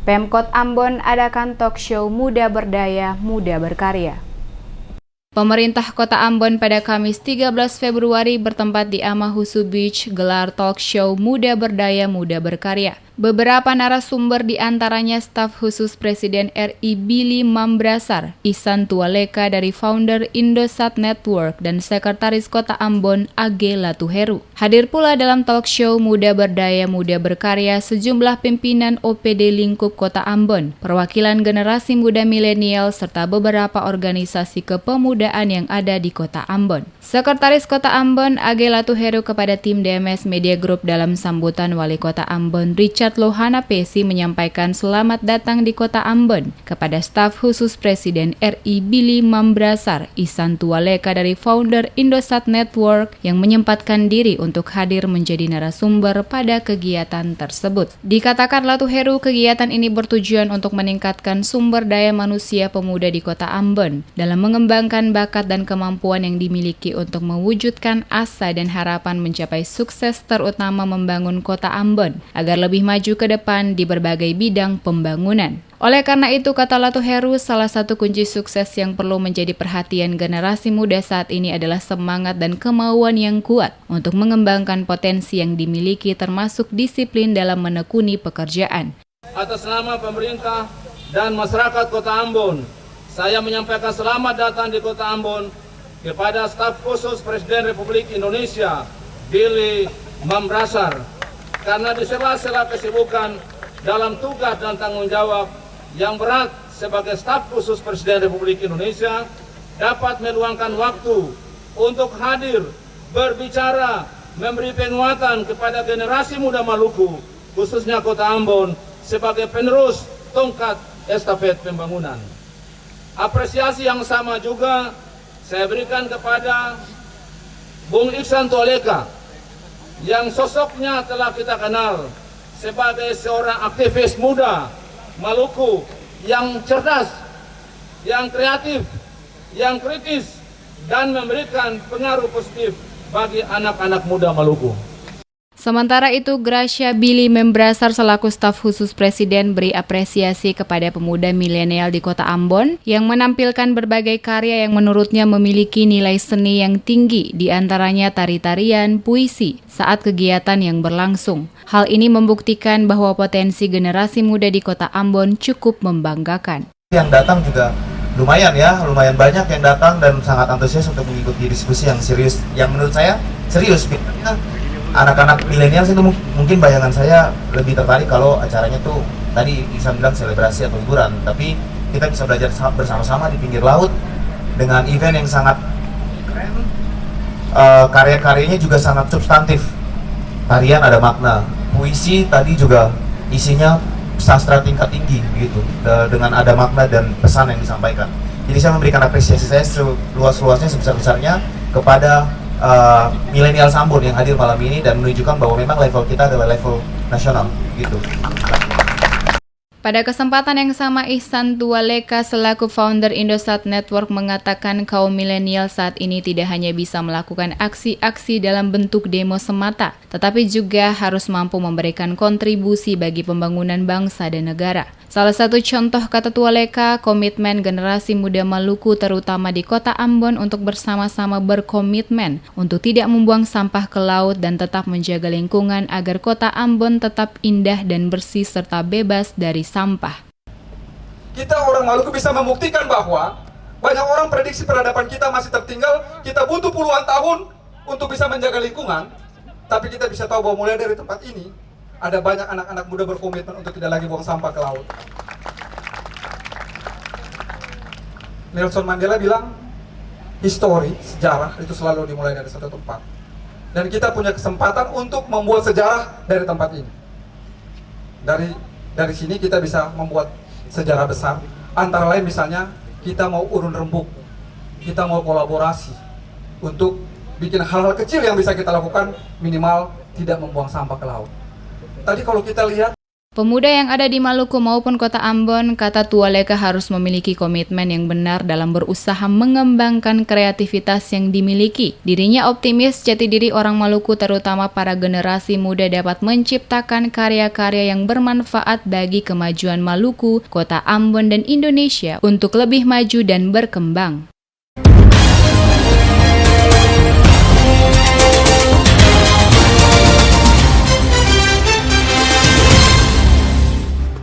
Pemkot Ambon adakan talk show Muda Berdaya, Muda Berkarya. Pemerintah Kota Ambon pada Kamis 13 Februari bertempat di Amahusu Beach gelar talk show Muda Berdaya, Muda Berkarya. Beberapa narasumber diantaranya staf khusus Presiden RI Billy Mambrasar, Ihsan Tualeka dari founder Indosat Network dan Sekretaris Kota Ambon Age Latuheru. Hadir pula dalam talk show Muda Berdaya Muda Berkarya sejumlah pimpinan OPD lingkup Kota Ambon, perwakilan generasi muda milenial serta beberapa organisasi kepemudaan yang ada di Kota Ambon. Sekretaris Kota Ambon Age Latuheru kepada tim DMS Media Group dalam sambutan Wali Kota Ambon Richard Lohana Pesi menyampaikan selamat datang di Kota Ambon kepada staf khusus Presiden RI Billy Mambrasar, Ihsan Tualeka dari founder Indosat Network yang menyempatkan diri untuk hadir menjadi narasumber pada kegiatan tersebut. Dikatakan Latuheru, kegiatan ini bertujuan untuk meningkatkan sumber daya manusia pemuda di Kota Ambon dalam mengembangkan bakat dan kemampuan yang dimiliki untuk mewujudkan asa dan harapan mencapai sukses, terutama membangun Kota Ambon agar lebih maju ke depan di berbagai bidang pembangunan. Oleh karena itu, kata Latuheru, salah satu kunci sukses yang perlu menjadi perhatian generasi muda saat ini adalah semangat dan kemauan yang kuat untuk mengembangkan potensi yang dimiliki termasuk disiplin dalam menekuni pekerjaan. Atas nama pemerintah dan masyarakat Kota Ambon, saya menyampaikan selamat datang di Kota Ambon kepada staf khusus Presiden Republik Indonesia, Billy Mambrasar, karena di sela-sela kesibukan dalam tugas dan tanggung jawab yang berat sebagai staf khusus Presiden Republik Indonesia, dapat meluangkan waktu untuk hadir, berbicara, memberi penguatan kepada generasi muda Maluku, khususnya Kota Ambon, sebagai penerus tongkat estafet pembangunan. Apresiasi yang sama juga saya berikan kepada Bung Ihsan Tualeka, yang sosoknya telah kita kenal sebagai seorang aktivis muda Maluku yang cerdas, yang kreatif, yang kritis, dan memberikan pengaruh positif bagi anak-anak muda Maluku. Sementara itu, Gracia Billy Mambrasar selaku staf khusus Presiden beri apresiasi kepada pemuda milenial di Kota Ambon yang menampilkan berbagai karya yang menurutnya memiliki nilai seni yang tinggi, diantaranya tari-tarian, puisi, saat kegiatan yang berlangsung. Hal ini membuktikan bahwa potensi generasi muda di Kota Ambon cukup membanggakan. Yang datang juga lumayan banyak yang datang dan sangat antusias untuk mengikuti diskusi yang serius, yang menurut saya serius. Anak-anak milenial itu mungkin bayangan saya lebih tertarik kalau acaranya tuh tadi bisa bilang selebrasi atau hiburan, tapi kita bisa belajar bersama-sama di pinggir laut dengan event yang sangat keren. Karya-karyanya juga sangat substantif, tarian ada makna, puisi tadi juga isinya sastra tingkat tinggi gitu, dengan ada makna dan pesan yang disampaikan. Jadi saya memberikan apresiasi saya seluas-luasnya, sebesar-besarnya kepada milenial Ambon yang hadir malam ini dan menunjukkan bahwa memang level kita adalah level nasional gitu. Pada kesempatan yang sama, Ihsan Tualeka selaku founder Indosat Network mengatakan kaum milenial saat ini tidak hanya bisa melakukan aksi-aksi dalam bentuk demo semata, tetapi juga harus mampu memberikan kontribusi bagi pembangunan bangsa dan negara. Salah satu contoh, kata Tualeka, komitmen generasi muda Maluku terutama di Kota Ambon untuk bersama-sama berkomitmen untuk tidak membuang sampah ke laut dan tetap menjaga lingkungan agar Kota Ambon tetap indah dan bersih serta bebas dari sampah. Kita orang Maluku bisa membuktikan bahwa banyak orang prediksi peradaban kita masih tertinggal, kita butuh puluhan tahun untuk bisa menjaga lingkungan, tapi kita bisa tahu bahwa mulai dari tempat ini ada banyak anak-anak muda berkomitmen untuk tidak lagi buang sampah ke laut. Nelson Mandela bilang, histori, sejarah itu selalu dimulai dari satu tempat. Dan kita punya kesempatan untuk membuat sejarah dari tempat ini. Dari sini kita bisa membuat sejarah besar. Antara lain misalnya, kita mau urun rembuk, kita mau kolaborasi untuk bikin hal-hal kecil yang bisa kita lakukan, minimal tidak membuang sampah ke laut. Tadi kalau kita lihat Pemuda yang ada di Maluku maupun Kota Ambon, kata Tualeka, harus memiliki komitmen yang benar dalam berusaha mengembangkan kreativitas yang dimiliki. Dirinya optimis jati diri orang Maluku, terutama para generasi muda, dapat menciptakan karya-karya yang bermanfaat bagi kemajuan Maluku, Kota Ambon, dan Indonesia untuk lebih maju dan berkembang.